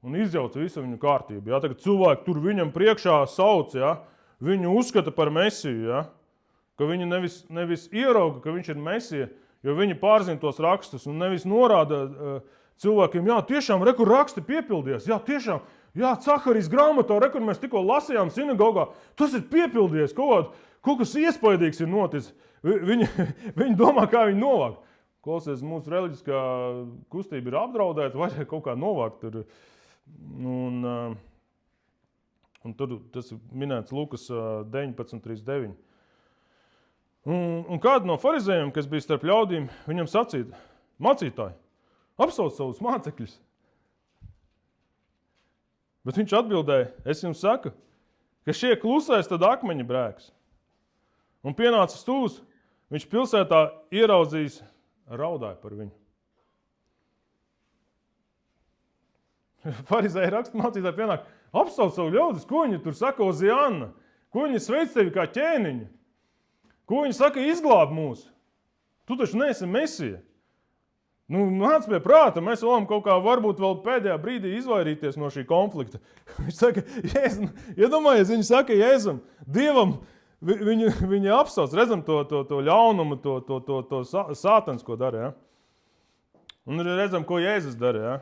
un izjauc visu viņu kārtību. Jā. Tagad cilvēki tur viņam priekšā sauc, jā. Viņu uzskata par mesiju. Jā. Ka viņi nevis ierauga, ka viņš ir mesija, jo viņi pārzina tos rakstus un nevis norāda cilvēkiem, jā, tiešām, rekur raksti piepildies, jā, tiešām, jā, Caharijas grāmatā, rekur mēs tikko lasījām sinagogā, tas ir piepildies, kaut kas iespaidīgs ir noticis. Viņi domā, kā viņi novāk. Klausies, mūsu reliģiskā kustība ir apdraudēta, vajag kaut kā novākt. Tur. Un tur tas ir minēts Lukas 19:39. Un kādu no farizējiem, kas bija starp ļaudīm, viņam sacīja, mācītāji, apsauc savus mācekļus. Bet viņš atbildēja, es jums saku, ka šie klusais tad akmeņi brēks. Un pienācis tūs, viņš pilsētā ieraudzījis, raudāja par viņu. Farizēji rakstu mācītāji pienāk, apsauc savu ļaudis, ko viņi tur saka Ozianna, ko viņi sveic tevi kā ķēniņu, ko viņi saka izglāb mūs. Tu taču neesi mesija. Nāc pie prāta, mēs varam kaut kā varbūt vēl pēdējā brīdī izvairīties no šī konflikta. Viņš saka, Jēzum, iedomājies, viņi saka Jēzum, Dievam, viņi apsauc, redzam to ļaunumu, to sātans, ko dara, ja? Un redzam, ko Jēzus dara, ja?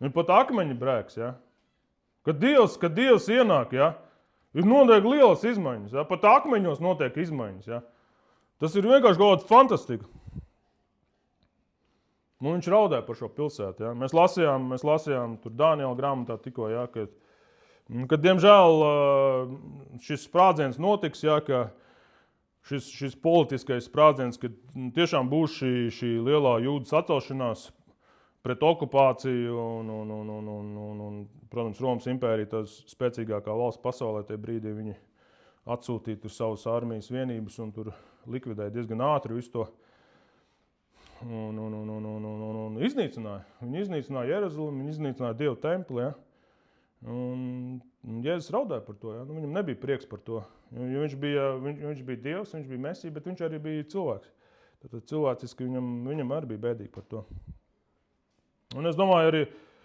Viņi pat akmeņi brēks, ja? Kad Dievs ienāk, ja? Ir notiek lielas izmaiņas, ja? Pat akmeņos notiek izmaiņas, ja? Tas ir vienkārši kaut kāda fantastika. Un viņš raudāja par šo pilsētu. Ja? Mēs lasījām tur Dāniela grāmatā tikko, ja, kad diemžēl šis sprādziens notiks, ja, ka šis politiskais sprādziens, kad tiešām būs šī lielā jūdu sacelšanās pret okupāciju un protams, Romas impērija, tas spēcīgākā valsts pasaulē, tie brīdī viņi atsūtīja savas armijas vienības un tur likvidēja diezgan ātri visu to. Un iznīcināja. Viņi iznīcināja Jeruzalemi, viņi iznīcināja Dievu templi. Ja? Un Jēzus raudāja par to. Ja? Viņam nebija prieks par to. Jo viņš bija Dievs, viņš bija mesija, bet viņš arī bija cilvēks. Tad cilvēciski viņam arī bija bēdīgi par to. Un es domāju, arī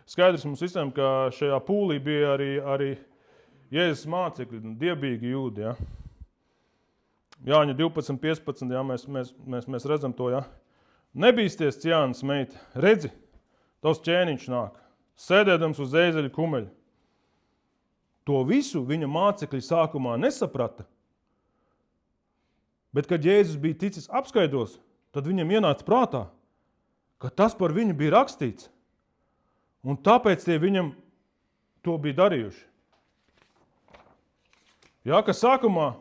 skaidrs mums visiem, ka šajā pūlī bija arī Jēzus mācekļi, dievbijīgi jūdi. Ja? Jāņa 12:15, ja? Mēs redzam to, ja? Nebīsties, Ciānas meita, redzi, tavs ķēniņš nāk, sēdēdams uz ēzeļa kumeļa. to visu viņa mācekļi sākumā nesaprata. Bet, kad Jēzus bija ticis apskaidos, tad viņam ienāca prātā, ka tas par viņu bija rakstīts. Un tāpēc tie viņam to bija darījuši. Jā, ka sākumā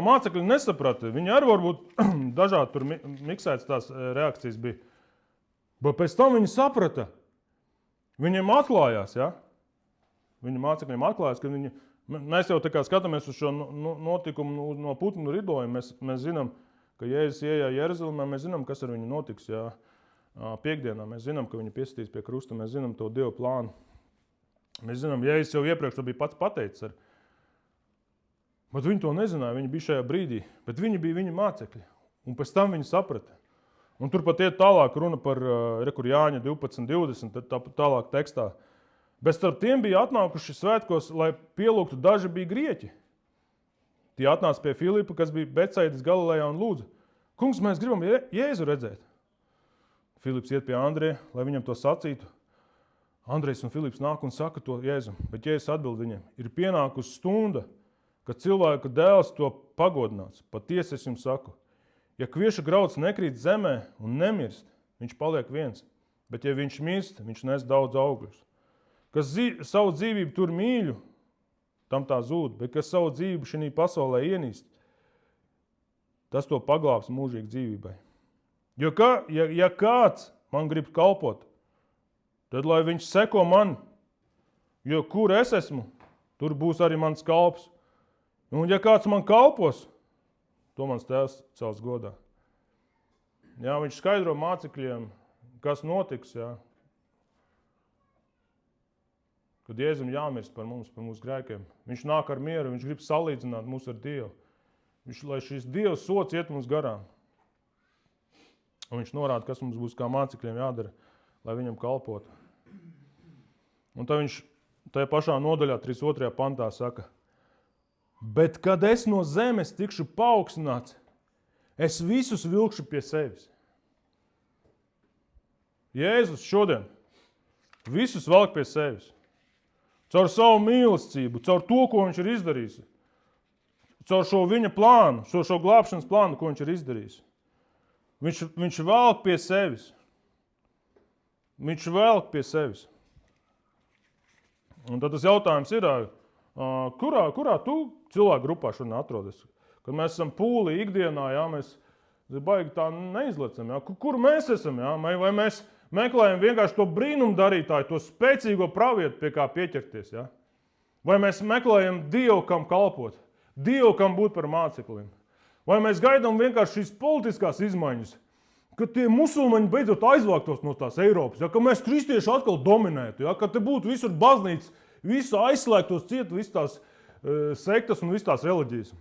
mācekļi nesaprata. Viņi arī varbūt dažādi tur miksētas tās reakcijas bija. Bet pēc tam viņi saprata. Viņiem atklājās, ja? Viņu mācekļiem atklājās, ka mēs jau tā kā skatāmies uz šo notikumu no putnu ridojuma. Mēs zinām, ka Jēzus iejā Jeruzalemē, mēs zinām, kas ar viņu notiks. Ja? Piektdienā mēs zinām, ka viņi piesitīs pie krusta, mēs zinām to Dievu plānu. Mēs zinām, Jēzus jau iepriekš to bija pats pateicis. Bet viņi to nezināja, viņi bija šajā brīdī. Bet viņi bija viņa mācekļi. Un pēc tam viņi saprata. Un tur pat iet tālāk runa par kur Jāņa 12:20, tālāk tekstā. Bet starp tiem bija atnākuši svētkos, lai pielūgtu daži bija grieķi. Tie atnāca pie Filipa, kas bija Betsaidas Galilejā un lūdza. Kungs, mēs gribam Jēzu redzēt. Filips iet pie Andreja, lai viņam to sacītu. Andrejs un Filips nāk un saka to Jēzum, bet Jēzus atbild viņiem. Ir pienākusi stunda, kad cilvēka dēls to pagodināts. Patiesi es jums saku, ja kvieša grauds nekrīt zemē un nemirst, viņš paliek viens. Bet ja viņš mirst, viņš nes daudz augļus. Kas savu dzīvību tur mīļu, tam tā zūd, bet kas savu dzīvību šī pasaulē ienīst, tas to paglābs mūžīgi dzīvībai. Jo ja kāds man grib kalpot, tad lai viņš seko man, jo kur es esmu, tur būs arī mans kalps. Un ja kāds man kalpos, to mans tēvs cels godā. Jā, viņš skaidro mācekļiem, kas notiks, jā. Kad Jēzum jāmirst par mums, par mūsu grēkiem. Viņš nāk ar mieru, viņš grib salīdzināt mūs ar Dievu. Lai šis Dievs sots iet mums garām. Un viņš norāda, kas mums būs kā mācekļiem jādara, lai viņam kalpotu. Un tā viņš tajā pašā nodaļā 32. pantā saka, bet kad es no zemes tikšu paaugstināts, es visus vilkšu pie sevis. Jēzus šodien visus velk pie sevis. Caur savu mīlestību, caur to, ko viņš ir izdarījis. Caur šo viņa plānu, šo glābšanas plānu, ko viņš ir izdarījis. Viņš velk pie sevis. Viņš velk pie sevis. Un tad tas jautājums ir, kurā tu cilvēku grupā šodien atrodies? Kad mēs esam pūlī ikdienā, jā, mēs baigi tā neizlecam, jā. Kur mēs esam, jā? Vai mēs meklējam vienkārši to brīnumu darītāju, to spēcīgo pravietu, pie kā pieķerties, jā? Vai mēs meklējam Dievu, kam kalpot, Dievu, kam būt par māceklim? Vai mēs gaidām vienkārši šīs politiskās izmaiņas, ka tie musulmaņi beidzot aizvāktos no tās Eiropas, ja? Ka mēs kristieši atkal dominētu, ja? Ka te būtu visur baznīcas, visu aizslēgtos ciet, visas tās sektas un visas tās reliģijas.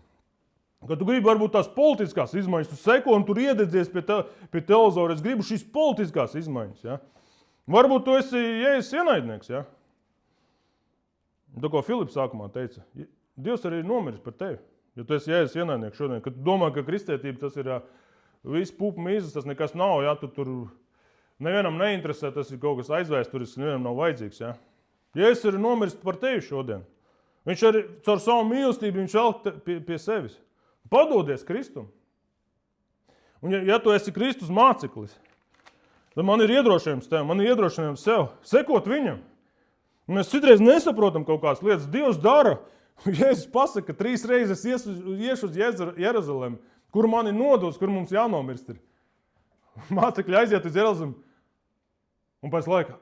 Kad tu gribi varbūt tās politiskās izmaiņas, tu seko un tur iededzies pie televizora, es gribu šīs politiskās izmaiņas. Ja? Varbūt tu esi Jēzus ienaidnieks. Ja? Tā ko Filips sākumā teica, Dievs arī ir nomiris par tevi, jo tu esi Jēzus ienaidnieks šodien. Kad tu domā, ka kristietība tas ir viss pupa mīzes, tas nekas nav, ja? Tu tur nevienam neinteresē, tas ir kaut kas aizvēsturisks, nevienam nav vajadzīgs. Ja? Jēzus ir nomiris par tevi šodien. Viņš arī caur savu mīlestību viņš velk pie sevis. Padodies Kristum. Un ja tu esi Kristus māceklis, tad man ir iedrošinājums tev, man ir iedrošinājums sev, sekot viņam. Un mēs citreiz nesaprotam kaut kādas lietas. Dievs dara. Jēzus pasaka, 3 reizes iešu uz Jeruzalemi, kur mani nodos, kur mums jānomirst ir. Mācekļi aiziet uz Jeruzalemi. Un pēc laika,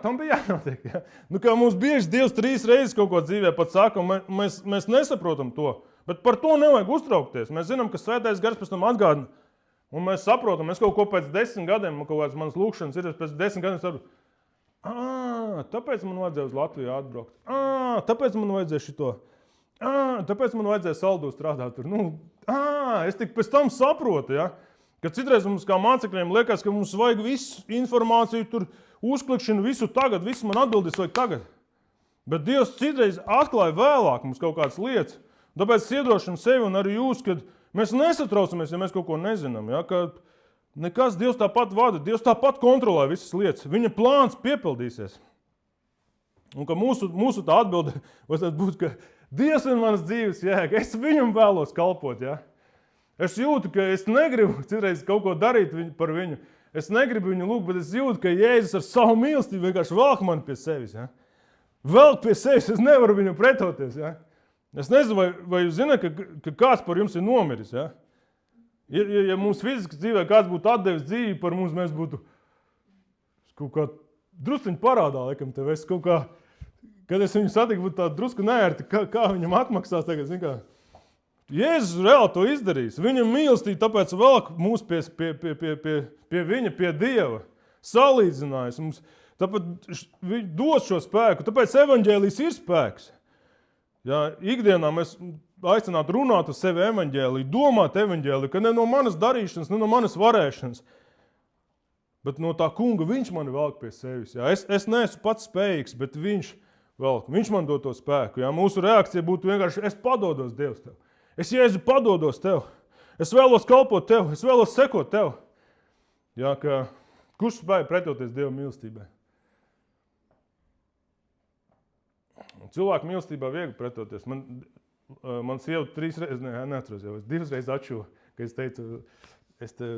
tam bija jānotiek. Ja? Nu, kā mums bieži Dievs 3 reizes kaut ko dzīvē pat saka, un mēs nesaprotam to. Bet par to nevajag uztraukties. Mēs zinām, ka Svētais Gars pēc tam atgādina. Un mēs saprotam, mēs kaut ko pēc 10 gadiem, kaut kāds manas lūkšanas ir, pēc 10 gadiem saprotu, tāpēc man vajadzēja uz Latviju atbraukt. Tāpēc man vajadzēja šito. Tāpēc man vajadzēja Saldū strādāt tur. Es tik pēc tam saprotu, ja? Ka citreiz mums kā mācekļiem liekas, ka mums vajag visu informāciju, tur uzklikšanu, visu tagad, visu man atbildīs vajag tagad. Bet Dievs citreiz atklāja vēlāk mums kaut kādas lietas. Tāpēc iedrošinam sevi un arī jūs, kad mēs nesatraucamies, ja mēs kaut ko nezinām. Ja? Ka nekas Dievs tāpat vada, Dievs tāpat kontrolē visas lietas. Viņa plāns piepildīsies. Un ka mūsu tā atbilde būs, ka Dievs ir manas dzīves jēga, es viņam vēlos kalpot, ja? Es jūtu, ka es negribu citreiz kaut ko darīt par viņu, es negribu viņu lūgt, bet es jūtu, ka Jēzus ar savu mīlestību vienkārši velk mani pie sevis, ja? Velk pie sevis, es nevaru viņu pretoties, ja? Es nezinu, vai jūs zināt, ka kāds par jums ir nomiris, ja? Ja mums fiziski dzīvē kāds būtu atdevis dzīvi par mums, mēs būtu kaut kā drusciņi parādā, laikam, tev es kaut kā, kad es viņu satiku, būtu tā drusku neērti, kā viņam atmaksās tagad, zin kā. Jēzus reāli to izdarīs. Viņam mīlestība, tāpēc velk mūs pie viņa, pie Dieva. Salīdzinājis mums. Tāpēc viņš dos šo spēku. Tāpēc evaņģēlijs ir spēks. Ja, ikdienā mēs aicinātu runāt uz sevi evaņģēliju, domāt evaņģēliju, ka ne no manas darīšanas, ne no manas varēšanas, bet no tā kunga viņš mani velk pie sevis. Ja. Es neesmu pats spējīgs, bet viņš velk. Viņš man dod to spēku. Ja. Mūsu reakcija būtu vienkārši, es padodos Dievs tev. Es, Jēzu, padodos tev. Es vēlos kalpot tev. Es vēlos sekot tev. Ja, ka kurš spēja pretoties Dieva mīlestībai? Cilvēku mīlestībā viegli pretoties. Man sieva 3 reizes, neatceros jau, es 2 reizes atšuvu, ka es teicu,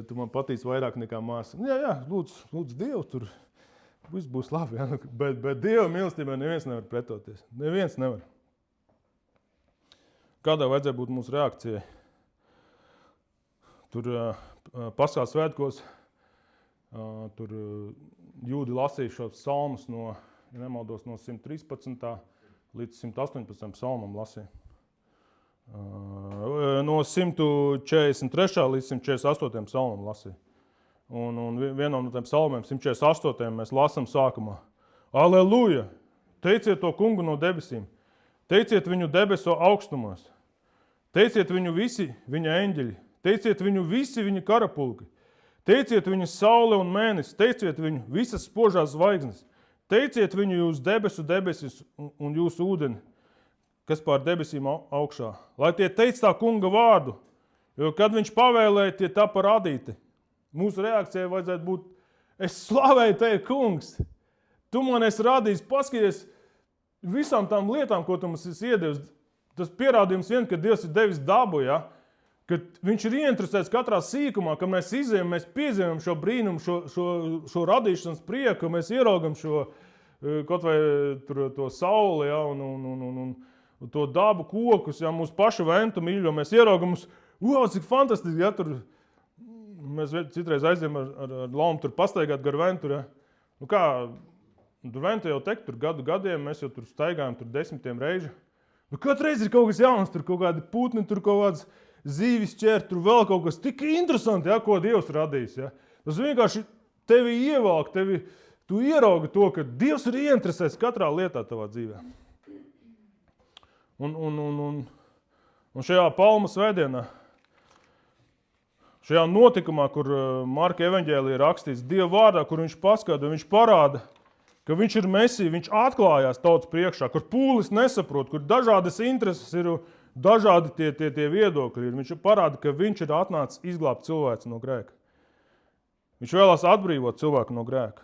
tu man patīc vairāk nekā māsa. Jā, lūdzu Dievu, tur viss būs labi. Ja? Bet Dieva mīlestībai neviens nevar pretoties. Neviens nevar. Kādā vajadzēja būt mūsu reakcijai? Tur Paskās svētkos, tur jūdi lasīja šos psalmus no, ja nemaldos, no 113. līdz 118. psalmam lasīja. No 143. līdz 148. psalmam lasīja. Un vienam no tiem psalmiem, 148. mēs lasam sākumā. Aleluja! Teiciet to kungu no debesīm. Teiciet viņu debesu augstumos. Teiciet viņu visi viņa eņģeļi. Teiciet viņu visi viņa karapulki. Teiciet viņu saule un mēnesis. Teiciet viņu visas spožās zvaigznes. Teiciet viņu jūs debesis un jūs ūdeni, kas pār debesīm augšā. Lai tie teic tā kunga vārdu, jo kad viņš pavēlēja, tie tā parādīti. Mūsu reakcijai vajadzētu būt, es slavēju tevi, kungs. Tu man esi radījis, paskaties visām tām lietām, ko tu mums esi iedevis. Tas pierādījums vien, ka Dievs ir devis dabu, ja? Ka viņš ir ieinteresēts katrā sīkumā, ka mēs izējam, mēs piedzīvojam šo brīnumu, šo radīšanas prieku, mēs ieraugam šo kaut vai to sauli, ja? un to dabu kokus, ja? Mūsu pašu ventu mīļo, mēs ieraugam, cik fantastiski, ja? Tur mēs citreiz aizējam ar Lomu tur pastaigāt gar ventu, ja? Nu kā, tur venta jau tek, tur gadiem, mēs jau tur staigājam tur 10 reižu. Nu, katru reizi ir kaut kas jauns, tur kaut kādi putni, tur kaut kāds zīvis ķert, tur vēl kaut kas tik interesanti, ja, ko Dievs radījis. Ja. Tas vienkārši tevi ievelk, tu ieraugi to, ka Dievs ir ieinteresēts katrā lietā tavā dzīvē. Un šajā palmu svētdienā, šajā notikumā, kur Marka evaņģēlijā rakstīts Dieva vārdā, kur viņš paskata, viņš parāda, ka viņš ir Mesija, viņš atklājās tautas priekšā, kur pūlis nesaprot, kur dažādas intereses ir, dažādi tie viedokļi ir. Viņš parāda, ka viņš ir atnācis izglābt cilvēku no grēka. Viņš vēlās atbrīvot cilvēku no grēka.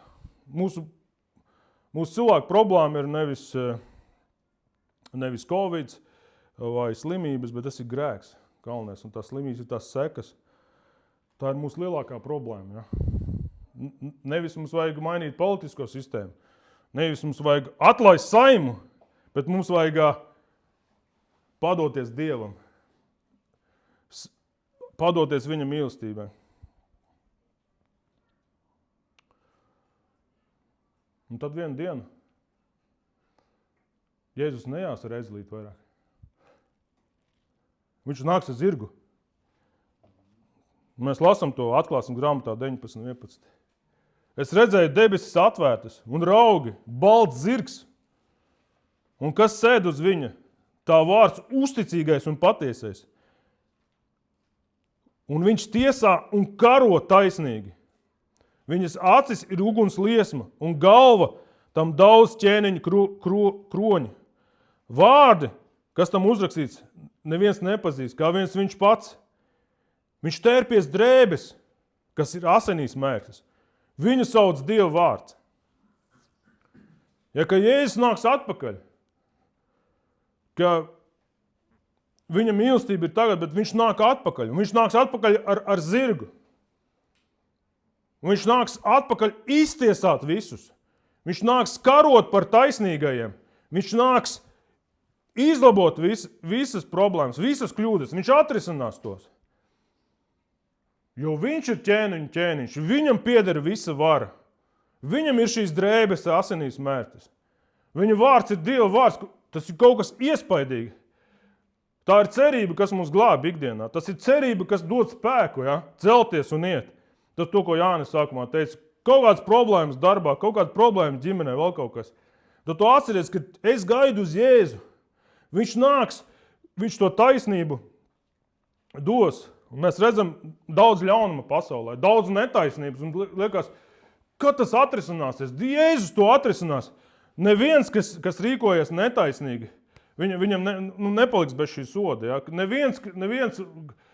Mūsu cilvēku problēma ir nevis Covid vai slimības, bet tas ir grēks galvenais, un tās slimības ir tās sekas. Tā ir mūsu lielākā problēma. Ja? Nevis mums vajag mainīt politisko sistēmu. Nevis mums vajag atlaist Saimu, bet mums vajag padoties Dievam. Padoties viņa mīlestībai. Un tad vienu dienu Jēzus nejās ar ezelīti vairāk. Viņš nāks ar zirgu. Mēs lasām to atklāsmes grāmatā 19.11. Es redzēju debesis atvērtas un raugi, balts zirgs. Un kas sēd uz viņa? Tā vārds uzticīgais un patiesais. Un viņš tiesā un karo taisnīgi. Viņas acis ir uguns liesma un galva tam daudz ķēniņu kroņi. Vārdi, kas tam uzrakstīts, neviens nepazīst, kā viens viņš pats. Viņš tērpies drēbes, kas ir asinīs mērktas. Viņu sauc Dieva vārds. Ja, ka Jēzus nāks atpakaļ, ka viņa mīlestība ir tagad, bet viņš nāk atpakaļ. Un viņš nāks atpakaļ ar zirgu. Un viņš nāks atpakaļ iztiesāt visus. Viņš nāks karot par taisnīgajiem. Viņš nāks izlabot visas problēmas, visas kļūdas. Viņš atrisinās tos. Jo viņš ir ķēniņš. Viņam pieder visa vara. Viņam ir šīs drēbes asinīs mērtas. Viņa vārds ir Dieva vārds. Tas ir kaut kas iespaidīgi. Tā ir cerība, kas mūs glāb ikdienā. Tas ir cerība, kas dod spēku, ja? Celties un iet. Tas to, ko Jānis sākumā teica. Kaut kādas problēmas darbā, kaut kāda problēma ģimenē, vēl kaut kas. Tad tu atceries, ka es gaidu uz Jēzu. Viņš nāks, viņš to taisnību dos. Un mēs redzam daudz ļaunuma pasaulē, daudz netaisnības. Un liekas, kad tas atrisināsies? Jēzus to atrisinās. Neviens, kas rīkojas netaisnīgi, viņam nepaliks bez šī soda. Ja? Neviens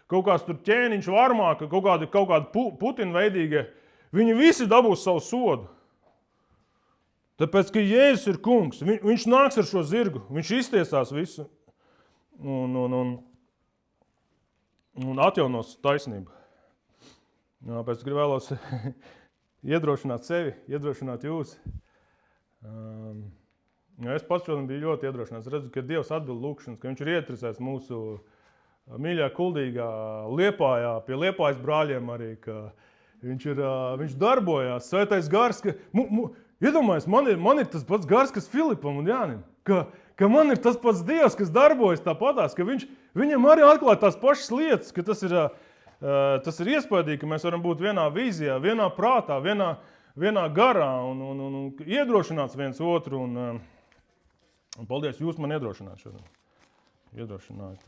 kaut kāds tur ķēniņš varmāk, kaut kādi Putina veidīgie, viņi visi dabūs savu sodu. Tāpēc, ka Jēzus ir kungs, viņš nāks ar šo zirgu, viņš iztiesās visu un atjaunos taisnību. Jā, pēc es vēlos iedrošināt sevi, iedrošināt jūs. Es pats šodien biju ļoti iedrošināts. Redzu, ka Dievs atbild lūkšanas, ka viņš ir ietrisēts mūsu mīļā kuldīgā Liepājā, pie Liepājas brāļiem arī, ka viņš darbojās. Svētais gars, ka iedomājies, man ir tas pats gars, kas Filipam un Jānim, ka man ir tas pats Dievs, kas darbojas tāpatās, ka viņam arī atklāja tās pašas lietas, ka tas ir iespaidīgi, ka mēs varam būt vienā vīzijā, vienā prātā, vienā garā un iedrošināts viens otru. Un paldies, jūs man iedrošināt šodien. Iedrošināt.